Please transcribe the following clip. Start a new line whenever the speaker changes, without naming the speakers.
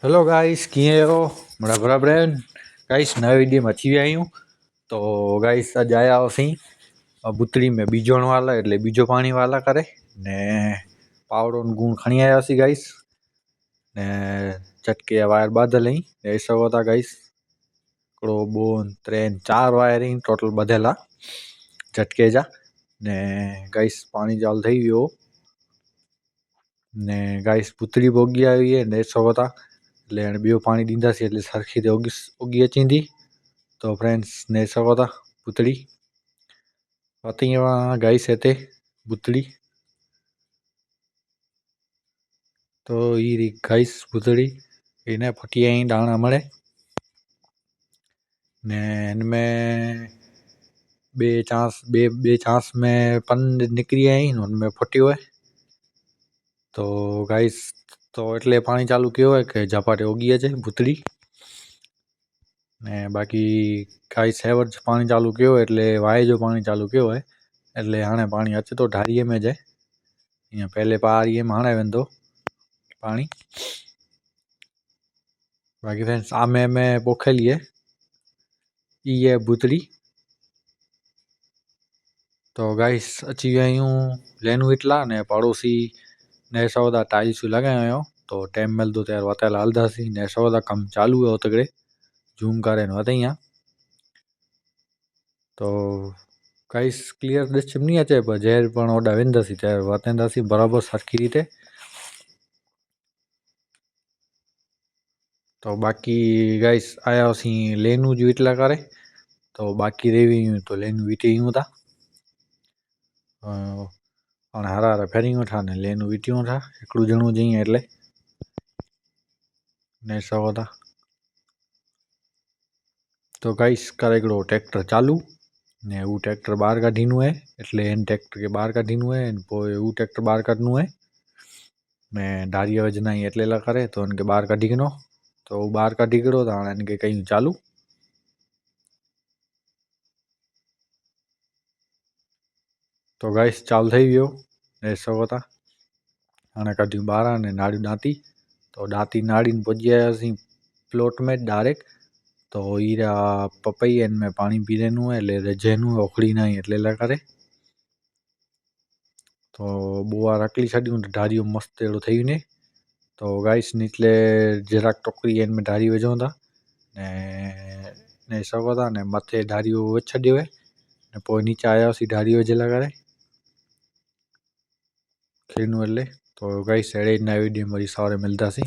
Hello guys, कीअं हो? बराबर आहिनि गाइस। नए वीडियो में अची विया आहियूं। तो गाइस अॼु आया हुआसीं बुतड़ी में बीजोण वाला એટલે બીજો પાણી વાલા કરે ને પાવડો ને ગુણ ખણી આવ્યા છીએ ગાइस ને ચટકે વાયર બાંધેલી એ સૌ હતા ગાइस। हिकिड़ो ॿ टे 4 वायरिंग टोटल ॿधेला झटके जा ने गाइस पाणी चालू થઈ ગયો ને ગાइस बुतड़ी પોગી આવી है ने सौ હતા એટલે એને બીજો પાણી દીધાસી એટલે સરખી રીતે ઉગી અચીંदी। तो फ्रेंड्स ने सौ था बुतड़ी पती गाइस हेते बुतड़ी तो ये गाइस बुतड़ी इन्हें फटिया ही दाना मळे ने इनमें बे चांस में पन निकली आई उनमें फटियो है। तो गाइस तो એટલે પાણી ચાલુ કયો है કે ઝપાટે ઉગી છે बुतड़ी ने बाकी गाइस एवरेज पानी चालू कयो એટલે वाय जो पानी चालू कयो है એટલે हाणे पानी अचे तो ढारीअ में जे ईअं पहले पारीअ में हाणे वेंदो पानी। बाकी फ्रेंड्स आमे में पोखेली है ये बुतड़ी। तो गाइस अची विया आहियूं लेनू इटला ने पड़ोसी ने सौदा टाइल्स लगाए हुयो तो टाइम मिलंदो त यार वताल हलंदासीं ने सौदा कम चालू है तगड़े जूम करे वधैया। तो गाइस क्लियर डिस्टर्ब नहीं अचे पर जैर पण ओडा वेंदासीं ત્યારે વતેંદાસી बराबर सरखी रीते। तो बाकी गाइस आया हुआसीं लेनू जो इटला करे तो बाकी रेवी तो लेनू वीटियूं था हाणे हरा हरा फेरियूं था ने लेनू वीटियूं था हिकिड़ो ॼणो जीअं એટલે ने सौ था। तो गाइस करे हिकिड़ो ट्रैक्टर चालू ने वो ट्रैक्टर बहार काढीનું है એટલે એન ટ્રેક્ટર के બહાર કાઢીનું है पोइ वो ट्रैक्टर બહાર કાઢનું है ने ढारीअ वजना ही એટલે ला करे तो इनके બહાર કાઢી ગયો तो બહાર કાઢી ગયો तो हाणे इनके कयूं चालू। तो गाइस चालू થઈ ગયો ने सौ था हाणे कढियूं ॿारहं ने नाड़ियूं ॾाती तो ॾाती नाड़ियुनि पुॼी आयासीं प्लॉट में डायरेक्ट। तो हीरा पपैयन में पानी पी देनु है ले जेनु ओखड़ी नहीं એટલે ला करे तो बुआ रखली छड़ियूं ढारियूं मस्त एड़ो થઈ ने। तो गाइस निचले જરાક टोकरी में ढारी विझूं था ने सौ था ने मथे ढारियूं विझ छॾियो है ने पोइ नीचे आयासीं ढारी विझे करे खेलू એટલે। तो गाइस अहिड़े नए वीडियो में वरी सावरे मिलंदासीं।